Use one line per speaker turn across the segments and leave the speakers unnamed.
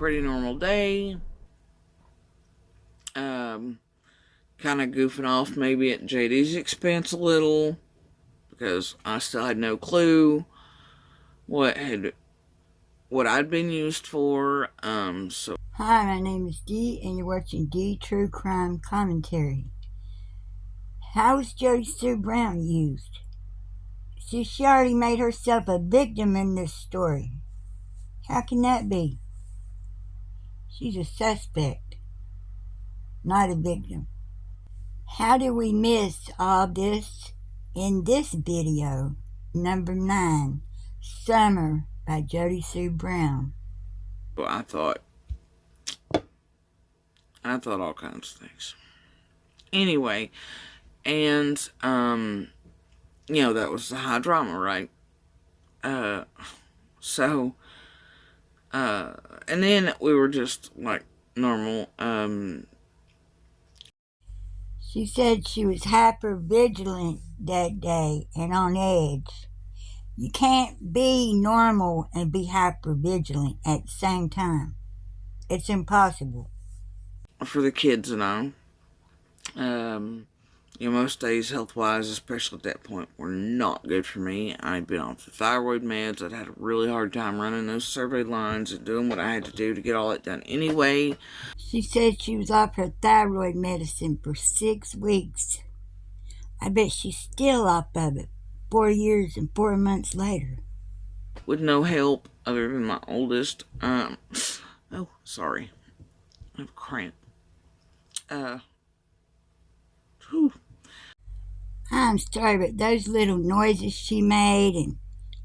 pretty normal day. Kind of goofing off maybe at JD's expense a little, because I still had no clue what I'd been used for. So
hi, my name is Dee, and you're watching Dee True Crime Commentary. How was JodiSue Brown used? She already made herself a victim in this story. How can that be? She's a suspect, not a victim. How do we miss all this in this video? Number 9, Summer by JodiSue Brown.
well, I thought all kinds of things. Anyway, and that was the high drama, right? And then we were just like normal.
She said she was hypervigilant that day and on edge. You can't be normal and be hypervigilant at the same time. It's impossible.
For the kids and all. Most days, health-wise, especially at that point, were not good for me. I'd been off the thyroid meds. I'd had a really hard time running those survey lines and doing what I had to do to get all that done anyway.
She said she was off her thyroid medicine for 6 weeks. I bet she's still off of it 4 years and 4 months later.
With no help other than my oldest. Oh, sorry. I have a cramp. Whew.
I'm sorry, but those little noises she made, and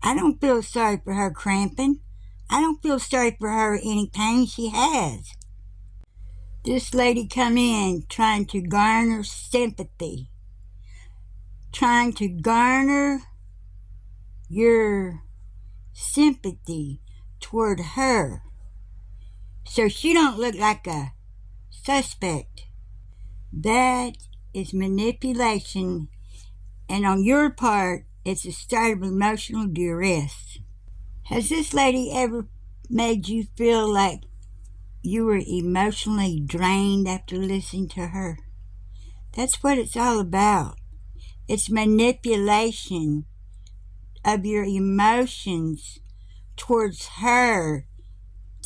I don't feel sorry for her cramping. I don't feel sorry for her any pain she has. This lady come in trying to garner sympathy, trying to garner your sympathy toward her, so she don't look like a suspect. That is manipulation, and on your part, it's a start of emotional duress. Has this lady ever made you feel like you were emotionally drained after listening to her? That's what it's all about. It's manipulation of your emotions towards her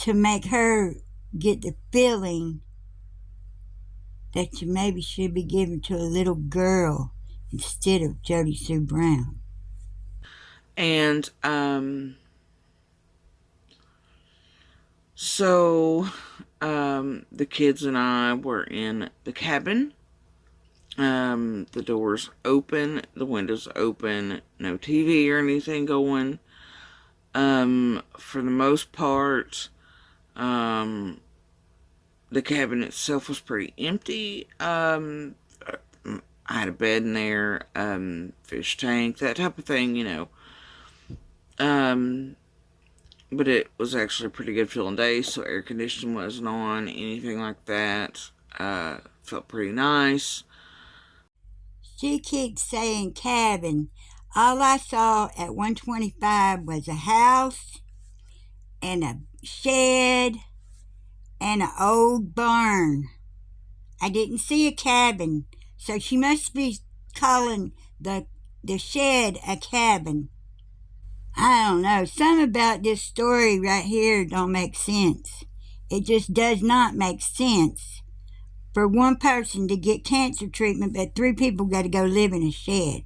to make her get the feeling that you maybe should be given to a little girl instead of JodiSue Brown.
And, so, the kids and I were in the cabin. The doors open, the windows open, no TV or anything going. For the most part, the cabin itself was pretty empty. I had a bed in there, fish tank, that type of thing, But it was actually a pretty good feeling day, so air conditioning wasn't on, anything like that. Felt pretty nice.
She keeps saying cabin. All I saw at 125 was a house and a shed and an old barn. I didn't see a cabin, so she must be calling the shed a cabin. I don't know. Something about this story right here don't make sense. It just does not make sense for one person to get cancer treatment, but 3 people got to go live in a shed.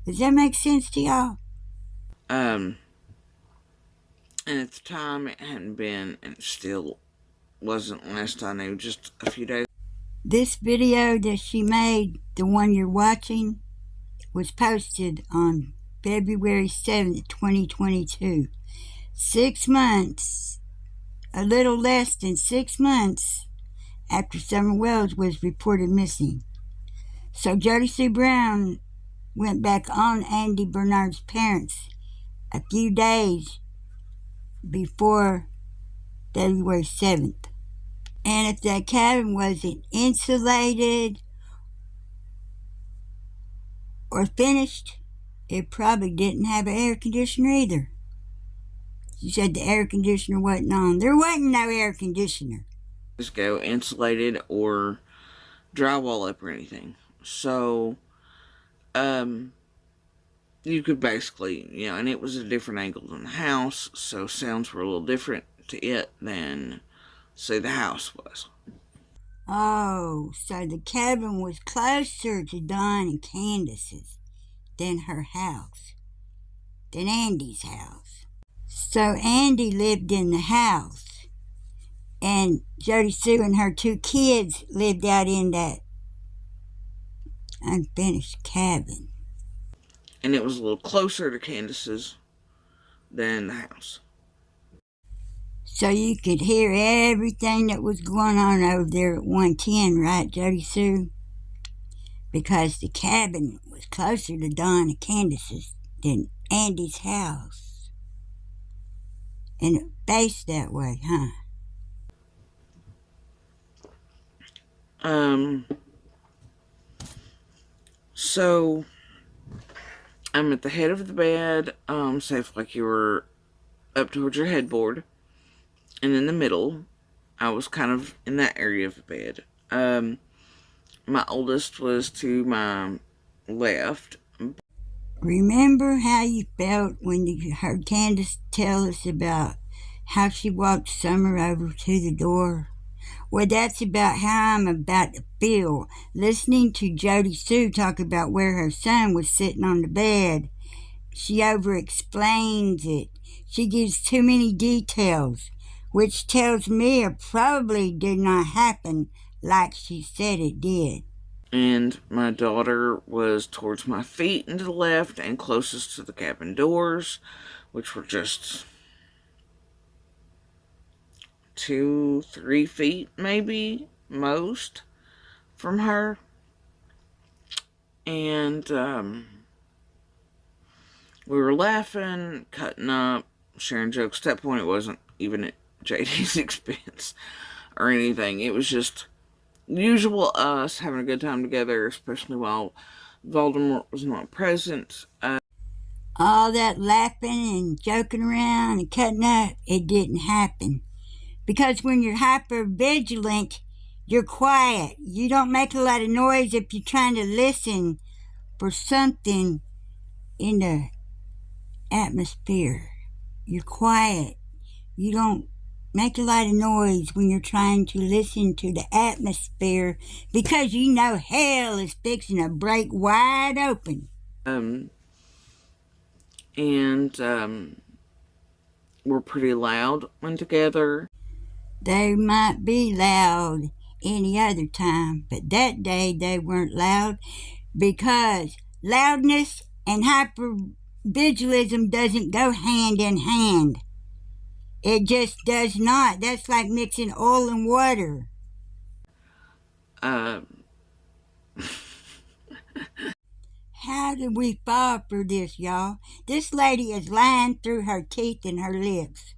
Does that make sense to y'all?
And at the time, it hadn't been, and it still wasn't last I knew, just a few days.
This video that she made, the one you're watching, was posted on February 7th, 2022. 6 months, a little less than 6 months after Summer Wells was reported missing. So JodiSue Brown went back on Andy Bernard's parents a few days before February 7th. And if that cabin wasn't insulated or finished, it probably didn't have an air conditioner either. She said the air conditioner wasn't on. There wasn't no air conditioner.
Just go insulated or drywall up or anything. So, you could basically, and it was a different angle than the house, so sounds were a little different to it than, say, the house was.
Oh, so the cabin was closer to Dawn and Candace's than her house, than Andy's house. So Andy lived in the house, and JodiSue and her 2 kids lived out in that unfinished cabin.
And it was a little closer to Candace's than the house.
So you could hear everything that was going on over there at 110, right, JodiSue? Because the cabin was closer to Dawn and Candace's than Andy's house. And it faced that way, huh?
So I'm at the head of the bed, safe like you were up towards your headboard. And in the middle, I was kind of in that area of the bed. My oldest was to my left.
Remember how you felt when you heard Candace tell us about how she walked Summer over to the door? Well, that's about how I'm about to feel listening to JodiSue talk about where her son was sitting on the bed. She over-explains it. She gives too many details, which tells me it probably did not happen like she said it did.
And my daughter was towards my feet and to the left and closest to the cabin doors, which were just 2-3 feet, maybe, most, from her. And we were laughing, cutting up, sharing jokes. At that point, it wasn't even at JD's expense or anything. It was just usual us having a good time together, especially while Voldemort was not present.
All that laughing and joking around and cutting up, it didn't happen. Because when you're hypervigilant, you're quiet. You don't make a lot of noise if you're trying to listen for something in the atmosphere. You're quiet. You don't make a lot of noise when you're trying to listen to the atmosphere because you know hell is fixing to break wide open.
We're pretty loud when together.
They might be loud any other time, but that day they weren't loud because loudness and hypervigilism doesn't go hand in hand. It just does not. That's like mixing oil and water. How did we fall for this, y'all? This lady is lying through her teeth and her lips.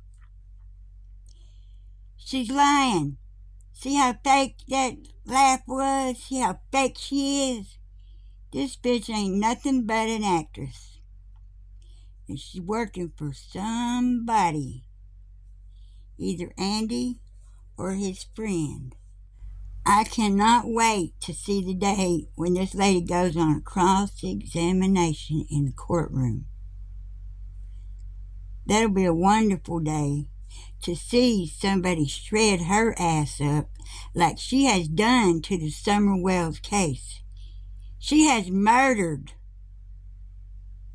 She's lying. See how fake that laugh was? See how fake she is? This bitch ain't nothing but an actress. And she's working for somebody. Either Andy or his friend. I cannot wait to see the day when this lady goes on a cross-examination in the courtroom. That'll be a wonderful day to see somebody shred her ass up like she has done to the Summer Wells case. She has murdered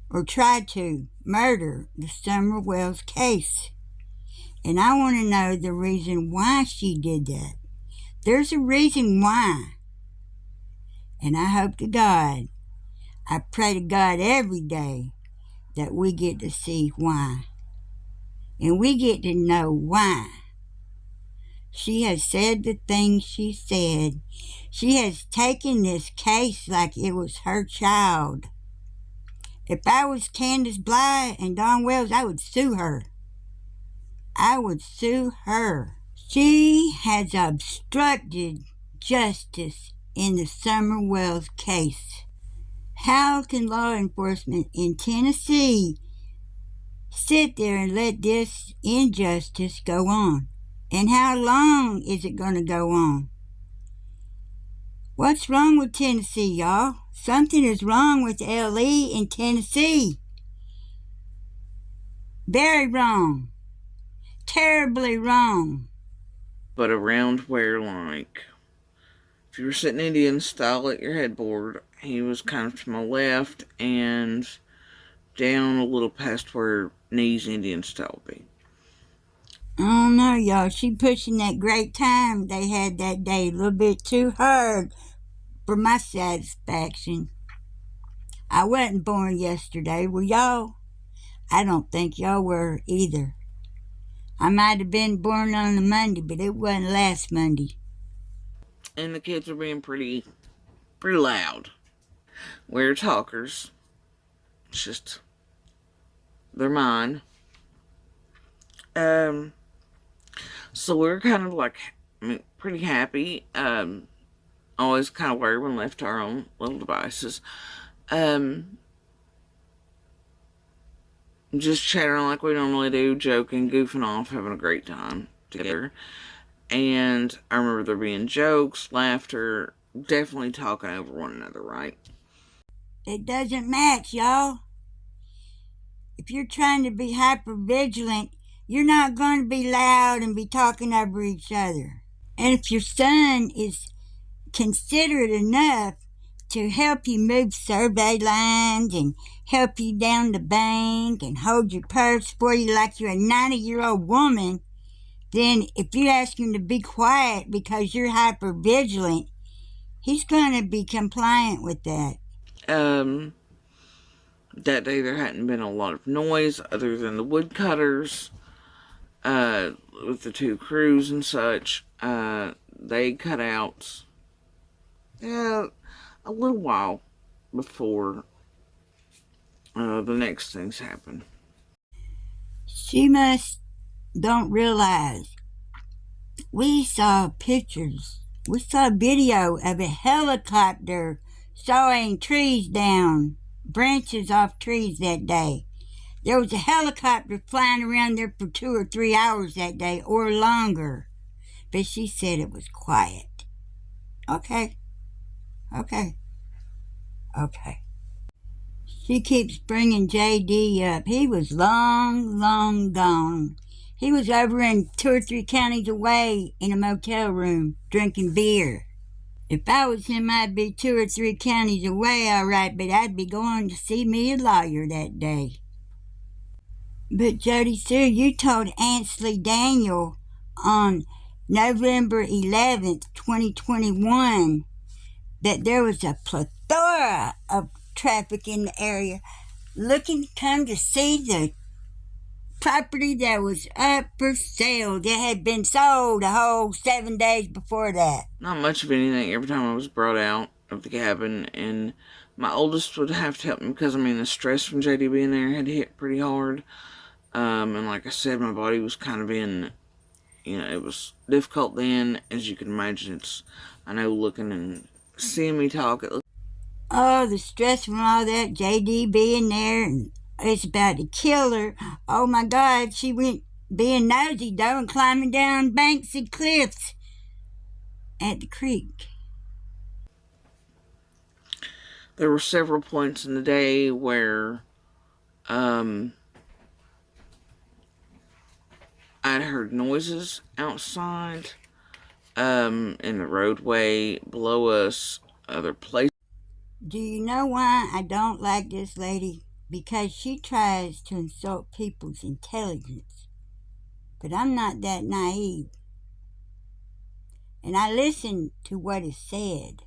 or tried to murder the Summer Wells case. And I want to know the reason why she did that. There's a reason why. And I hope to God, I pray to God every day that we get to see why. And we get to know why. She has said the things she said. She has taken this case like it was her child. If I was candusbly and donwells, I would sue her. I would sue her. She has obstructed justice in the Summer Wells case. How can law enforcement in Tennessee sit there and let this injustice go on? And how long is it going to go on? What's wrong with Tennessee, y'all? Something is wrong with LE in Tennessee. Very wrong. Terribly wrong.
But around where, like, if you were sitting Indian style at your headboard, he was kind of to my left and down a little past where knees Indian style would be.
I don't know, y'all. She pushing that great time they had that day a little bit too hard for my satisfaction. I wasn't born yesterday, were y'all? I don't think y'all were either. I might have been born on a Monday, but it wasn't last Monday.
And the kids were being pretty loud. We're talkers. It's just, they're mine. So we're kind of like, pretty happy. Always kind of worried when left to our own little devices. Just chattering like we normally do, joking, goofing off, having a great time together. And I remember there being jokes, laughter, definitely talking over one another, right?
It doesn't match, y'all. If you're trying to be hypervigilant, you're not going to be loud and be talking over each other. And if your son is considerate enough to help you move survey lines and help you down the bank and hold your purse for you like you're a 90-year-old woman, then if you ask him to be quiet because you're hypervigilant, he's going to be compliant with that.
That day there hadn't been a lot of noise other than the woodcutters, with the two crews and such. They cut out a little while before the next things happen.
She must don't realize we saw pictures. We saw video of a helicopter sawing trees down, branches off trees that day. There was a helicopter flying around there for 2 or 3 hours that day or longer. But she said it was quiet. Okay. She keeps bringing JD up. He was long gone. He was over in 2 or 3 counties away in a motel room drinking beer. If I was him, I'd be 2 or 3 counties away, all right, but I'd be going to see me a lawyer that day. But JodiSue, you told Ansley Daniel on November 11th, 2021, that there was a plethora of traffic in the area looking to come to see the property that was up for sale. That had been sold a whole 7 days before that.
Not much of anything every time I was brought out of the cabin, and my oldest would have to help me because, the stress from JD being there had hit pretty hard. And like I said, my body was kind of in, it was difficult then. As you can imagine, I know looking and seeing me talk,
the stress from all that, JD being there, and it's about to kill her. Oh my God, she went being nosy though and climbing down banks and cliffs at the creek.
There were several points in the day where I'd heard noises outside, in the roadway below us, other places.
Do you know why I don't like this lady? Because she tries to insult people's intelligence. But I'm not that naive. And I listen to what is said.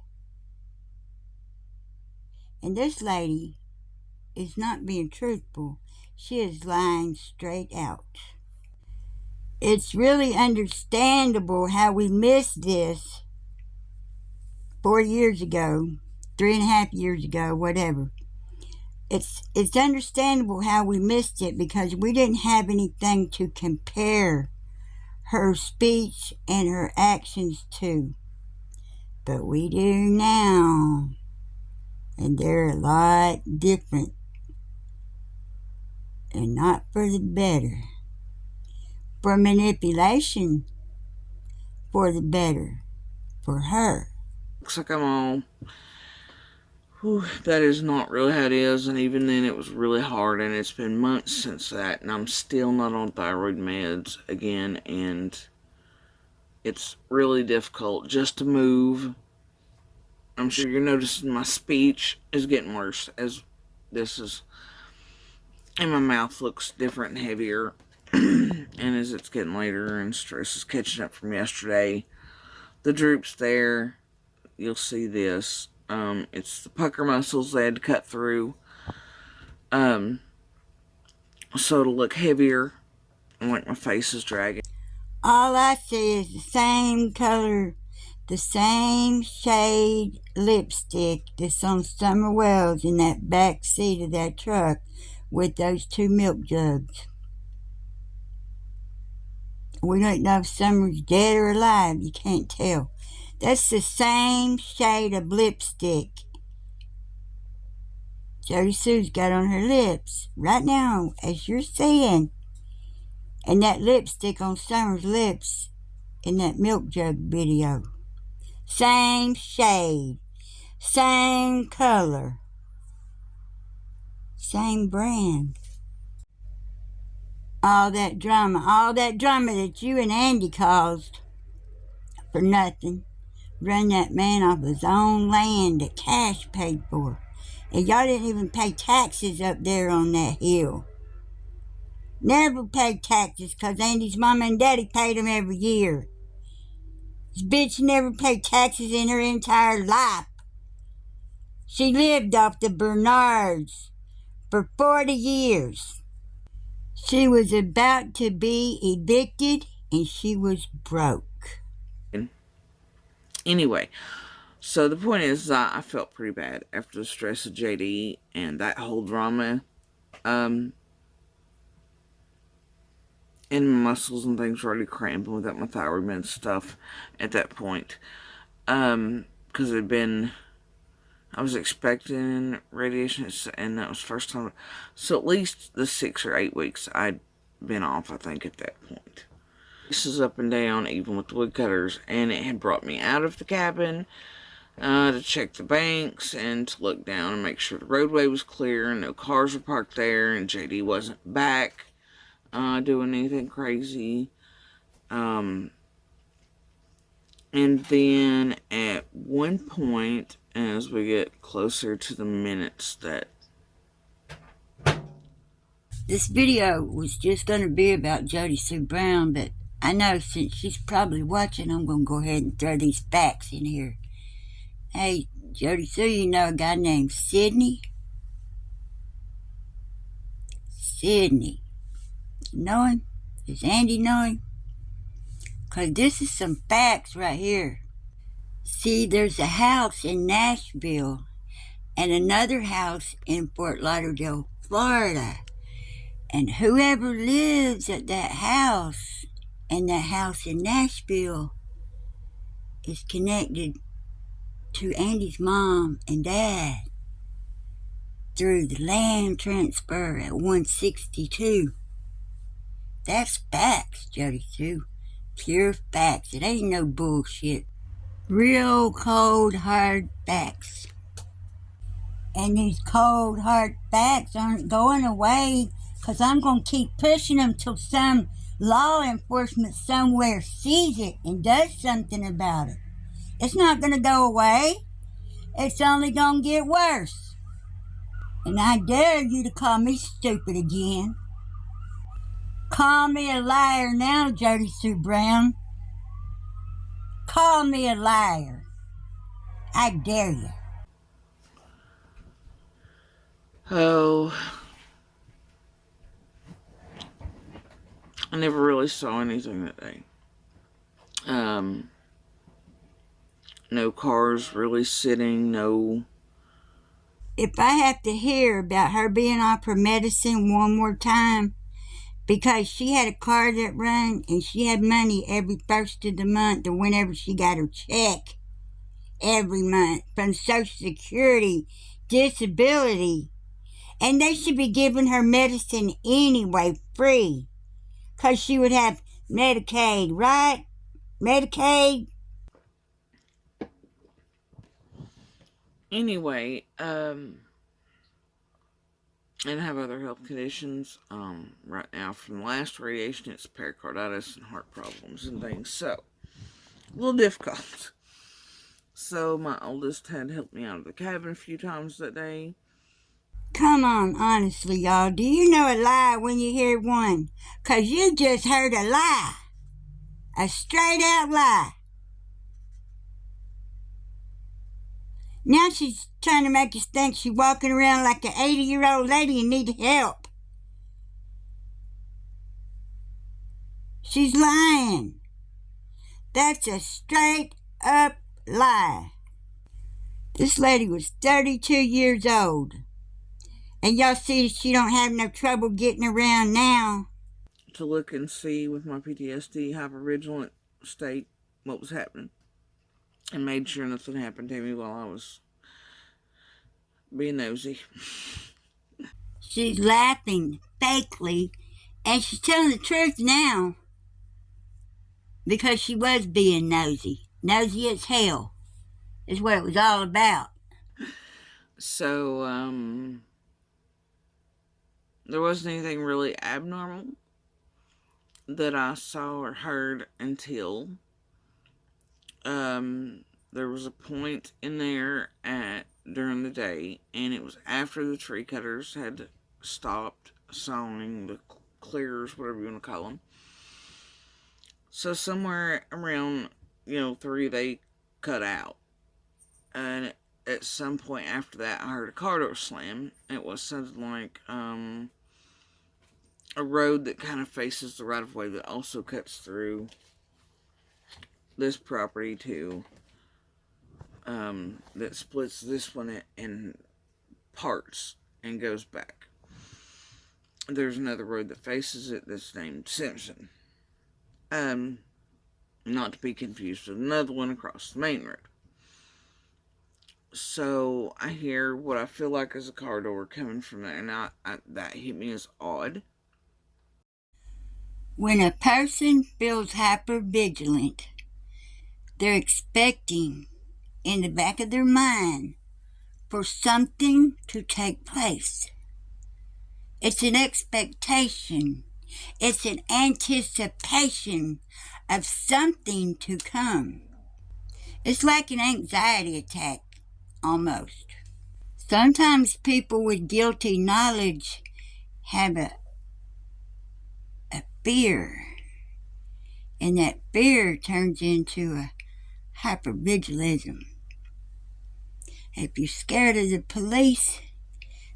And this lady is not being truthful. She is lying straight out. It's really understandable how we missed this 4 years ago, 3.5 years ago, whatever. It's understandable how we missed it because we didn't have anything to compare her speech and her actions to. But we do now. And they're a lot different. and not for the better. For manipulation, for the better, for her.
Looks like I'm all, whew, that is not really how it is, and even then it was really hard, and it's been months since that, and I'm still not on thyroid meds again, and it's really difficult just to move. I'm sure you're noticing my speech is getting worse as this is, and my mouth looks different and heavier, and as it's getting later and stress is catching up from yesterday, the droop's there. You'll see this. It's the pucker muscles they had to cut through, so it'll look heavier and like my face is dragging.
All I see is the same color, the same shade lipstick that's on Summer Wells in that back seat of that truck with those 2 milk jugs. We don't know if Summer's dead or alive. You can't tell. That's the same shade of lipstick JodiSue's got on her lips right now, as you're seeing. And that lipstick on Summer's lips in that milk jug video. Same shade, same color, same brand. All that drama that you and Andy caused for nothing. Run that man off his own land that Cash paid for. And y'all didn't even pay taxes up there on that hill. Never paid taxes because Andy's mama and daddy paid them every year. This bitch never paid taxes in her entire life. She lived off the Bernards for 40 years. She was about to be evicted and she was broke.
Anyway, so the point is I felt pretty bad after the stress of JD and that whole drama. And my muscles and things were already cramping without my thyroid med stuff at that point. Because it had been, I was expecting radiation, and that was the first time. So at least the 6 or 8 weeks I'd been off, I think, at that point. This is up and down, even with the woodcutters, and it had brought me out of the cabin to check the banks and to look down and make sure the roadway was clear and no cars were parked there and JD wasn't back doing anything crazy. And then at one point, as we get closer to the minutes that
this video was just going to be about JodiSue Brown, but I know since she's probably watching, I'm going to go ahead and throw these facts in here. Hey, JodiSue, you know a guy named Sydney? Sydney. You know him? Does Andy know him? Because this is some facts right here. See, there's a house in Nashville and another house in Fort Lauderdale, Florida. And whoever lives at that house and that house in Nashville is connected to Andy's mom and dad through the land transfer at 162. That's facts, JodiSue. Pure facts. It ain't no bullshit. Real cold, hard facts. And these cold, hard facts aren't going away because I'm going to keep pushing them till some law enforcement somewhere sees it and does something about it. It's not going to go away. It's only going to get worse. And I dare you to call me stupid again. Call me a liar now, JodiSue Brown. Call me a liar. I dare you.
Oh, I never really saw anything that day. No cars really sitting, no.
If I have to hear about her being off her medicine one more time, because she had a car that run and she had money every first of the month or whenever she got her check every month from Social Security, disability, And they should be giving her medicine anyway, free. Because she would have Medicaid, right? Medicaid?
Anyway, and have other health conditions. Right now, from the last radiation, it's pericarditis and heart problems and things. So, a little difficult. So, my oldest had helped me out of the cabin a few times that day.
Come on, honestly, y'all. Do you know a lie when you hear one? 'Cause you just heard a lie. A straight out lie. Now she's trying to make us think she's walking around like an 80-year-old lady and need help. She's lying. That's a straight up lie. This lady was 32 years old. And y'all see she don't have no trouble getting around now.
To look and see with my PTSD, hypervigilant state, what was happening. And made sure nothing happened to me while I was being nosy.
She's laughing fakely, and she's telling the truth now. Because she was being nosy. Nosy as hell is what it was all about.
So, there wasn't anything really abnormal that I saw or heard until there was a point in there during the day, and it was after the tree cutters had stopped sawing, the clearers, whatever you want to call them. So somewhere around 3, they cut out, and at some point after that, I heard a car door slam. It was something like a road that kind of faces the right of way that also cuts through this property too. That splits this one in parts and goes back. There's another road that faces it that's named Simpson. Not to be confused with another one across the main road. So I hear what I feel like is a car door coming from there, and that hit me as odd.
When a person feels hypervigilant, they're expecting in the back of their mind for something to take place. It's an expectation. It's an anticipation of something to come. It's like an anxiety attack, almost. Sometimes people with guilty knowledge have a fear, and that fear turns into a hypervigilism. If you're scared of the police,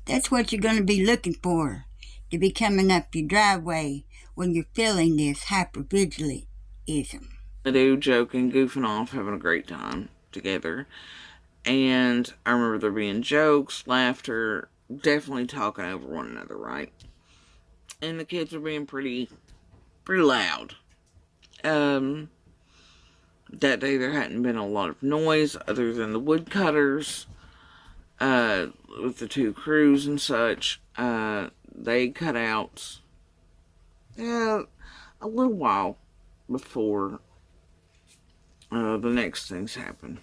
that's what you're going to be looking for, to be coming up your driveway when you're feeling this hypervigilantism.
I do joking, goofing off, having a great time together. And I remember there being jokes, laughter, definitely talking over one another, right? And the kids were being pretty loud. That day there hadn't been a lot of noise other than the woodcutters, with the 2 crews and such. They cut out a little while before the next things happened.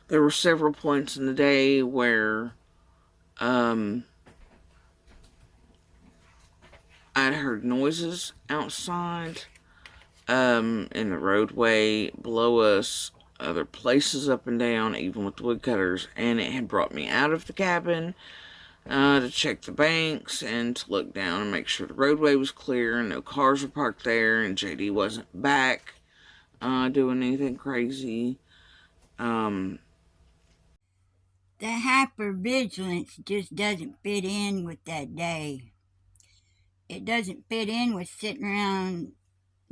There were several points in the day where I'd heard noises outside, in the roadway below us, other places up and down, even with the woodcutters, and it had brought me out of the cabin to check the banks and to look down and make sure the roadway was clear and no cars were parked there and JD wasn't back doing anything crazy.
The hypervigilance just doesn't fit in with that day. It doesn't fit in with sitting around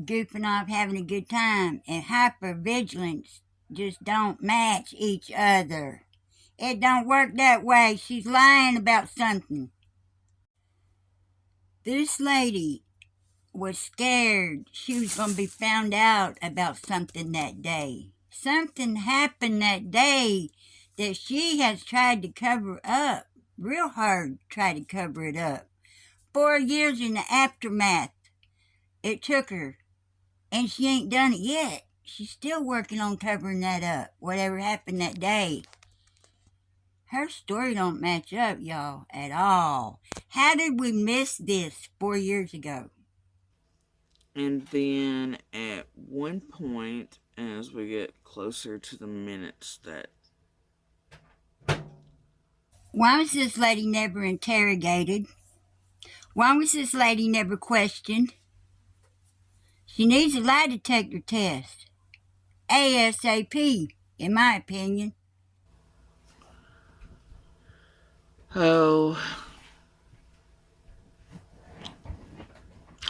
goofing off, having a good time. And hypervigilance just don't match each other. It don't work that way. She's lying about something. This lady was scared she was going to be found out about something that day. Something happened that day that she has tried to cover up. real hard to try to cover it up. 4 years in the aftermath it took her, and she ain't done it yet. She's still working on covering that up, whatever happened that day. Her story don't match up, y'all, at all. How did we miss this 4 years ago?
And then at one point, as we get closer to the minutes that...
Why was this lady never interrogated? Why was this lady never questioned? She needs a lie detector test. ASAP, in my opinion.
Oh,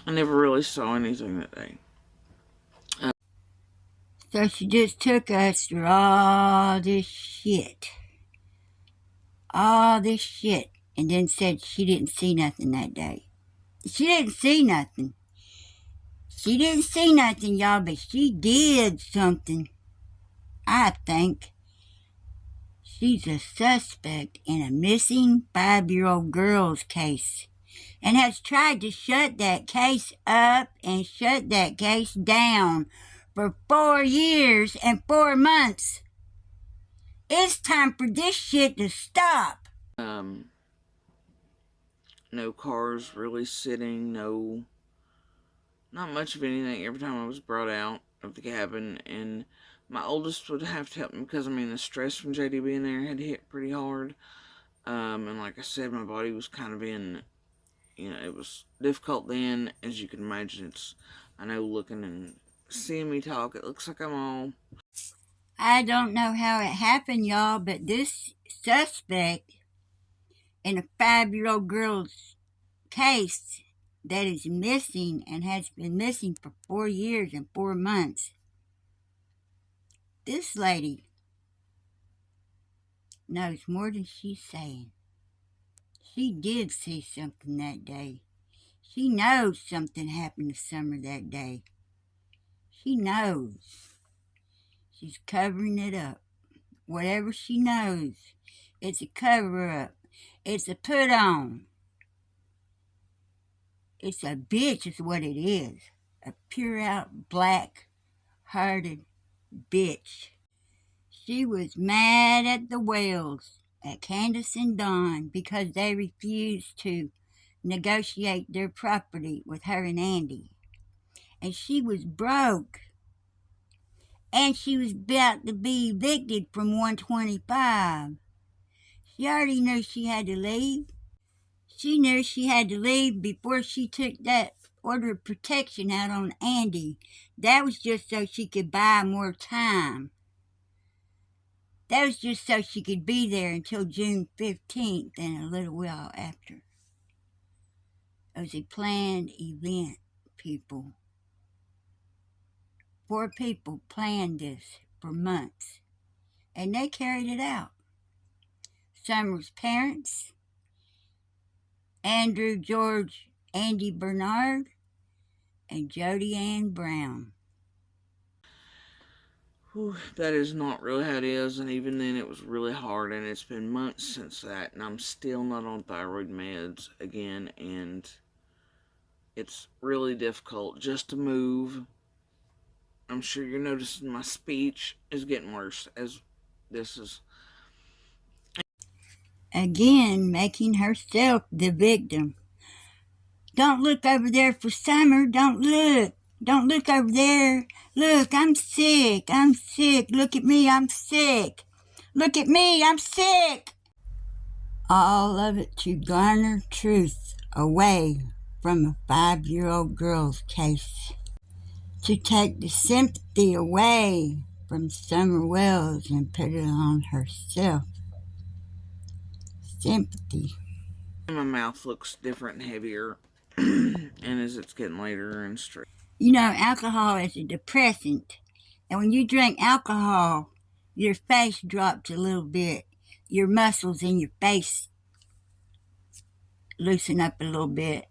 I never really saw anything that day.
So she just took us through all this shit. All this shit. And then said she didn't see nothing that day. She didn't see nothing. She didn't see nothing, y'all, but she did something. I think. She's a suspect in a missing 5-year-old girl's case and has tried to shut that case up and shut that case down for 4 years and 4 months. It's time for this shit to stop.
No cars really sitting, not much of anything every time I was brought out of the cabin, and my oldest would have to help me because, the stress from JD being there had hit pretty hard, and like I said, my body was kind of in, it was difficult then, as you can imagine. I know looking and seeing me talk, it looks like I'm all...
I don't know how it happened, y'all, but this suspect in a 5-year-old girl's case that is missing and has been missing for 4 years and 4 months. This lady knows more than she's saying. She did see something that day. She knows something happened to Summer that day. She knows. She's covering it up. Whatever she knows, it's a cover-up. It's a put-on. It's a bitch is what it is. A pure-out, black-hearted bitch. She was mad at the Wells, at Candace and Don, because they refused to negotiate their property with her and Andy. And she was broke. And she was about to be evicted from 125. She already knew she had to leave. She knew she had to leave before she took that order of protection out on Andy. That was just so she could buy more time. That was just so she could be there until June 15th and a little while after. It was a planned event, people. 4 people planned this for months, and they carried it out. Summer's parents, Andrew, George, Andy Bernard, and Jody Ann Brown.
Whew, that is not really how it is, and even then it was really hard, and it's been months since that, and I'm still not on thyroid meds again, and it's really difficult just to move. I'm sure you're noticing my speech is getting worse as this is...
Again, making herself the victim. Don't look over there for Summer. Don't look. Don't look over there. Look, I'm sick. I'm sick. Look at me. I'm sick. Look at me. I'm sick. All of it to garner truth away from a 5-year-old girl's case. To take the sympathy away from Summer Wells and put it on herself. Sympathy.
My mouth looks different and heavier, and as it's getting later and straight.
You know, alcohol is a depressant, and when you drink alcohol, your face drops a little bit. Your muscles in your face loosen up a little bit.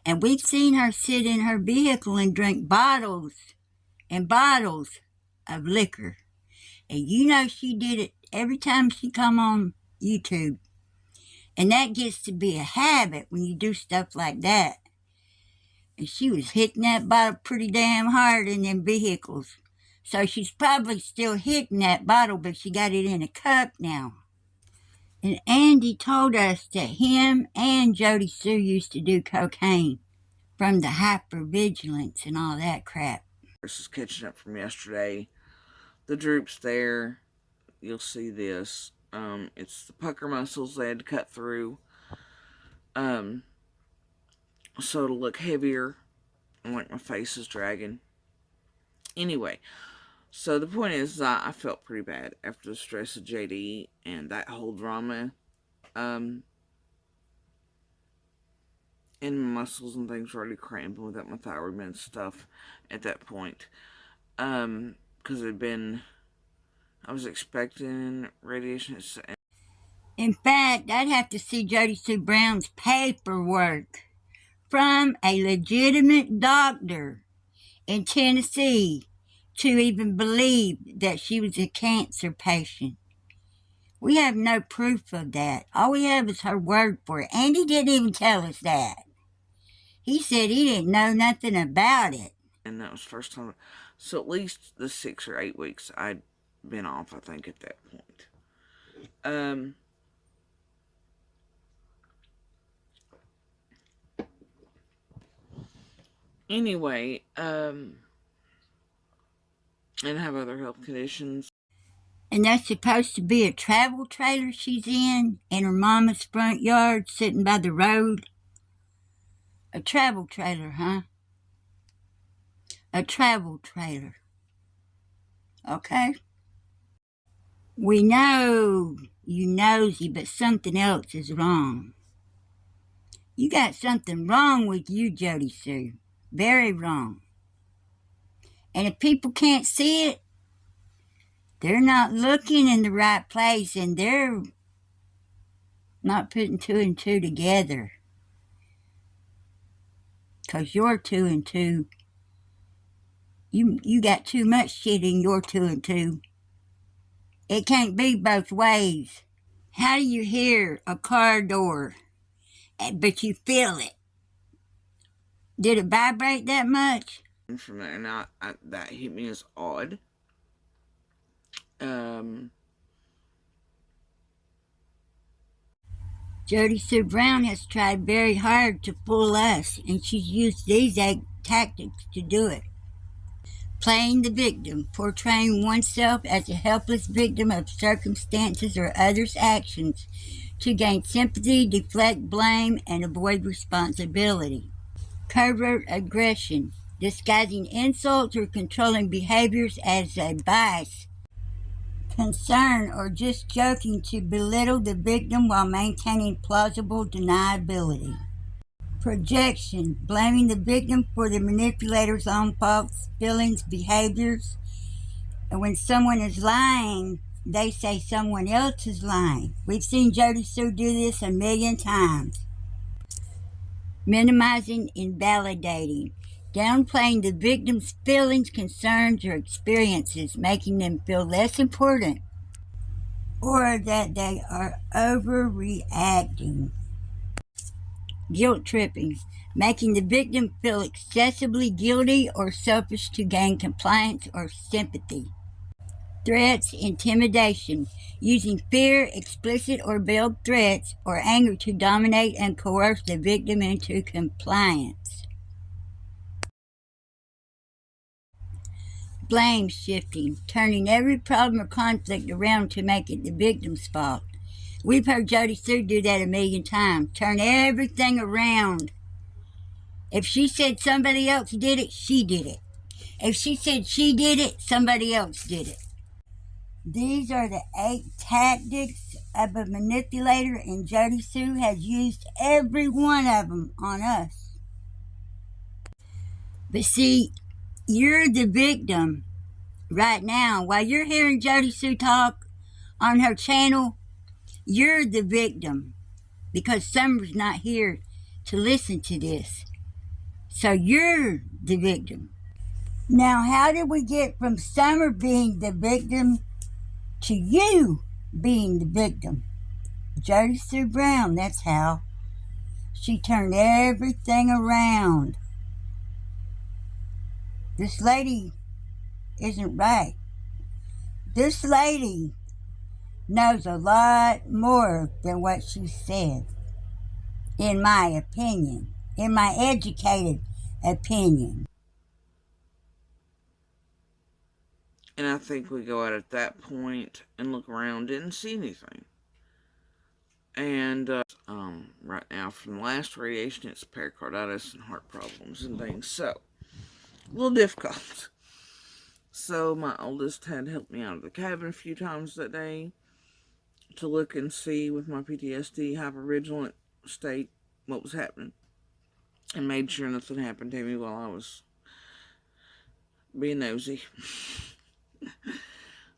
And we've seen her sit in her vehicle and drink bottles and bottles of liquor. And you know she did it every time she come on YouTube. And that gets to be a habit when you do stuff like that. And she was hitting that bottle pretty damn hard in them vehicles. So she's probably still hitting that bottle, but she got it in a cup now. And Andy told us that him and JodiSue used to do cocaine from the hypervigilance and all that crap.
This is catching up from yesterday. The droop's there. You'll see this. It's the pucker muscles they had to cut through. So it'll look heavier, like my face is dragging. Anyway, so the point is that I felt pretty bad after the stress of JD and that whole drama. And my muscles and things were already cramping without my thyroid med stuff at that point. Because I was expecting radiation.
In fact, I'd have to see JodiSue Brown's paperwork from a legitimate doctor in Tennessee to even believe that she was a cancer patient. We have no proof of that. All we have is her word for it. Andy didn't even tell us that. He said he didn't know nothing about it.
And that was the first time. So at least the 6 or 8 weeks I'd been off, I think, at that point. Anyway, and have other health conditions.
And that's supposed to be a travel trailer she's in her mama's front yard sitting by the road. A travel trailer, huh? A travel trailer. Okay? We know you nosy, but something else is wrong. You got something wrong with you, JodiSue. Very wrong. And if people can't see it, they're not looking in the right place, and they're not putting 2 and 2 together. Because you're 2 and 2. You got too much shit in your 2 and 2. It can't be both ways. How do you hear a car door, but you feel it? Did it vibrate that much?
From there, and that hit me as odd.
JodiSue Brown has tried very hard to fool us, and she's used these tactics to do it. Playing the victim, portraying oneself as a helpless victim of circumstances or others' actions to gain sympathy, deflect blame, and avoid responsibility. Covert aggression, disguising insults or controlling behaviors as a vice, concern, or just joking to belittle the victim while maintaining plausible deniability. Projection, blaming the victim for the manipulator's own faults, feelings, behaviors. And when someone is lying, they say someone else is lying. We've seen JodiSue do this 1,000,000 times. Minimizing, invalidating, downplaying the victim's feelings, concerns, or experiences, making them feel less important, or that they are overreacting. Guilt tripping, making the victim feel excessively guilty or selfish to gain compliance or sympathy. Threats, intimidation, using fear, explicit or veiled threats, or anger to dominate and coerce the victim into compliance. Blame shifting, turning every problem or conflict around to make it the victim's fault. We've heard JodiSue do that 1,000,000 times. Turn everything around. If she said somebody else did it, she did it. If she said she did it, somebody else did it. These are the 8 tactics of a manipulator, and JodiSue has used every one of them on us. But see, you're the victim right now. While you're hearing JodiSue talk on her channel, you're the victim because Summer's not here to listen to this. So you're the victim. Now, how did we get from Summer being the victim to you being the victim? JodiSue Brown, that's how. She turned everything around. This lady isn't right. This lady knows a lot more than what she said, in my opinion, in my educated opinion.
And I think we go out at that point and look around, didn't see anything. And right now, from the last radiation, it's pericarditis and heart problems and things. So, a little difficult. So, my oldest had helped me out of the cabin a few times that day to look and see with my PTSD, hypervigilant state, what was happening. And made sure nothing happened to me while I was being nosy.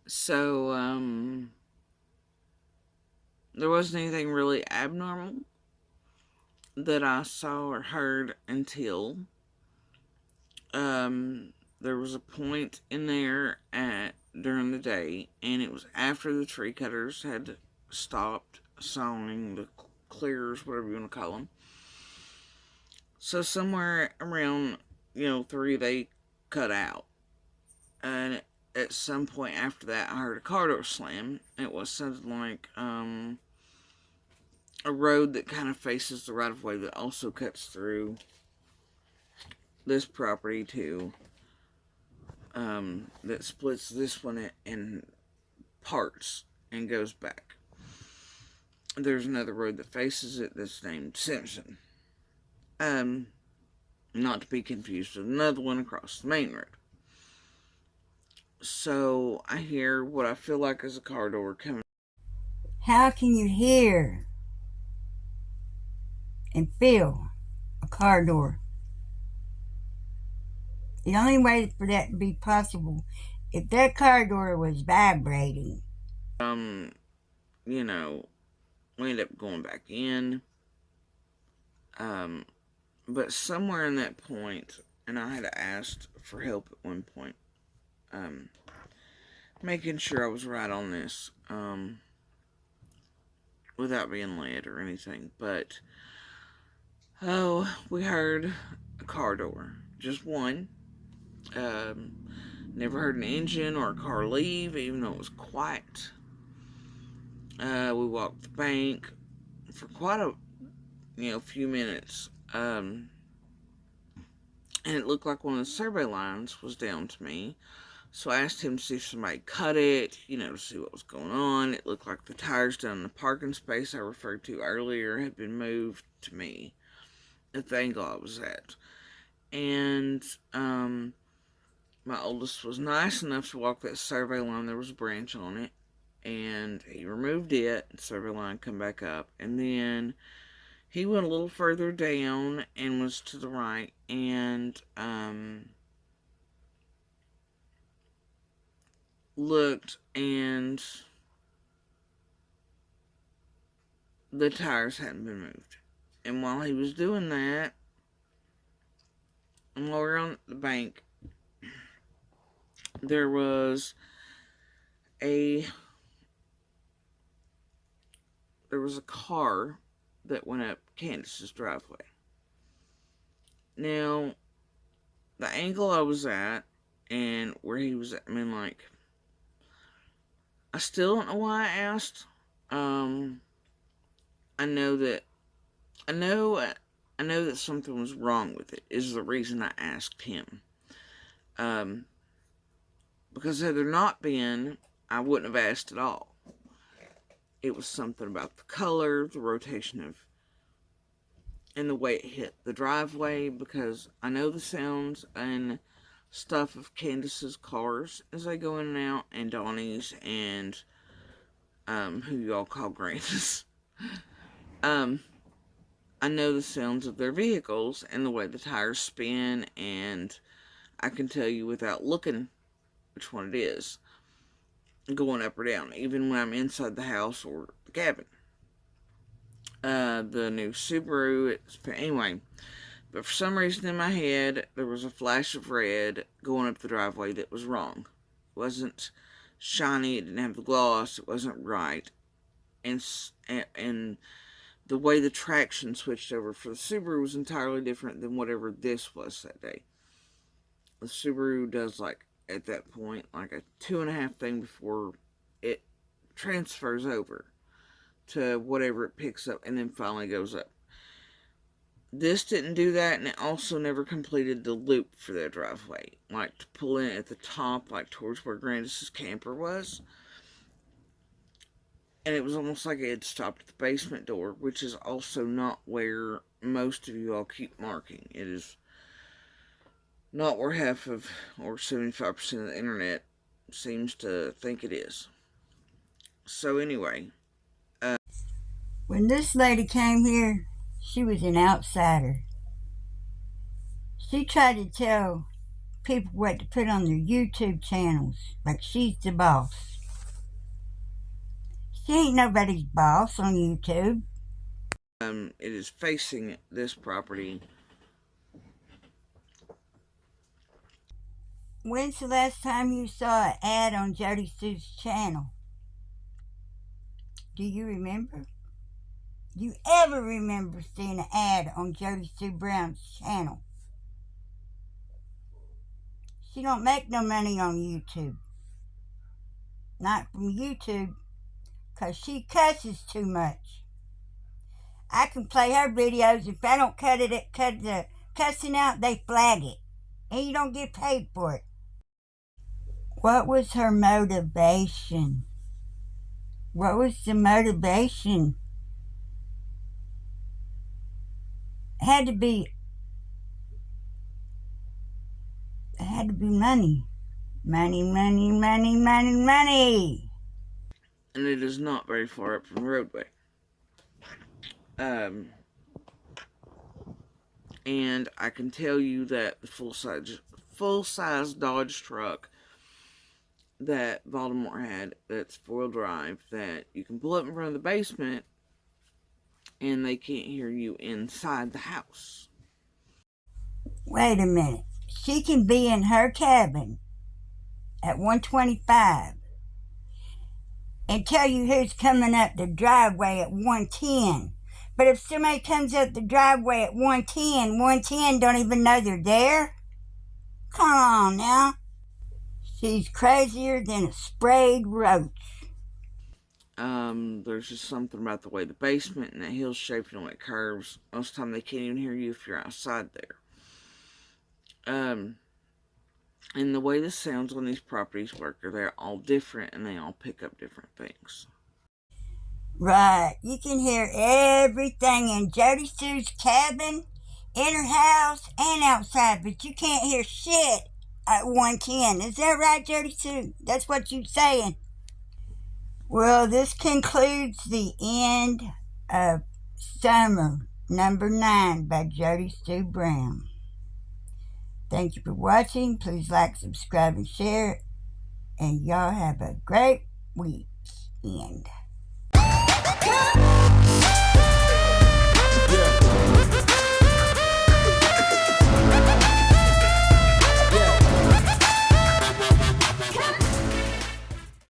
So, there wasn't anything really abnormal that I saw or heard until there was a point in there during the day, and it was after the tree cutters had stopped sawing, the clearers, whatever you want to call them. So somewhere around 3, they cut out, and at some point after that, I heard a car door slam. It was something like a road that kind of faces the right of way that also cuts through this property too. That splits this one in parts and goes back. There's another road that faces it that's named Simpson. Not to be confused with another one across the main road. So I hear what I feel like is a car door coming.
How can you hear and feel a car door? The only way for that to be possible, if that car door was vibrating.
We ended up going back in. But somewhere in that point, and I had asked for help at one point, making sure I was right on this, without being led or anything, but, we heard a car door. Just one. Never heard an engine or a car leave, even though it was quiet. We walked the bank for quite a few minutes, and it looked like one of the survey lines was down to me. So I asked him to see if somebody cut it, to see what was going on. It looked like the tires down in the parking space I referred to earlier had been moved to me at the angle I was at. And my oldest was nice enough to walk that survey line. There was a branch on it, and he removed it, and the survey line come back up, and then he went a little further down and was to the right, and looked, and the tires hadn't been moved. And while he was doing that, and while we were on the bank, there was a car that went up Candace's driveway. Now, the angle I was at and where he was at, I still don't know why I asked. I know that something was wrong with it, is the reason I asked him. Because had there not been, I wouldn't have asked at all. It was something about the color, the rotation and the way it hit the driveway, because I know the sounds and stuff of Candace's cars as they go in and out, and Donnie's, and who y'all call Granny's. I know the sounds of their vehicles and the way the tires spin, and I can tell you without looking which one it is, going up or down, even when I'm inside the house or the cabin. The new Subaru, anyway, but for some reason in my head, there was a flash of red going up the driveway that was wrong. It wasn't shiny, it didn't have the gloss, it wasn't right. and the way the traction switched over for the Subaru was entirely different than whatever this was that day. The Subaru does, like, at that point, like a 2.5 thing before it transfers over to whatever it picks up and then finally goes up. This didn't do that, and it also never completed the loop for their driveway, like to pull in at the top, like towards where Grandis's camper was. And it was almost like it had stopped at the basement door, which is also not where most of you all keep marking. It is not where half of, or 75% of the internet seems to think it is. So anyway.
When this lady came here, she was an outsider. She tried to tell people what to put on their YouTube channels, like she's the boss. She ain't nobody's boss on YouTube.
It is facing this property.
When's the last time you saw an ad on JodiSue's channel? Do you remember? Do you ever remember seeing an ad on JodiSue Brown's channel? She don't make no money on YouTube. Not from YouTube, because she cusses too much. I can play her videos. If I don't cut the cussing out, they flag it. And you don't get paid for it. What was her motivation? What was the motivation? It had to be money. Money, money, money, money, money.
And it is not very far up from the roadway. And I can tell you that the full-size Dodge truck that Baltimore had, that's 4-wheel drive, that you can pull up in front of the basement and they can't hear you inside the house.
Wait a minute. She can be in her cabin at 125 and tell you who's coming up the driveway at 110. But if somebody comes up the driveway at 110 don't even know they're there? Come on now. She's crazier than a sprayed roach.
There's just something about the way the basement and that hill's shaped and the way it curves. Most of the time they can't even hear you if you're outside there. And the way the sounds on these properties work are they're all different and they all pick up different things.
Right. You can hear everything in JodiSue's cabin, in her house, and outside, but you can't hear shit at 110. Is that right, JodiSue? That's what you're saying. Well, this concludes the end of Summer number 9 by JodiSue Brown. Thank you for watching. Please like, subscribe, and share. And y'all have a great weekend.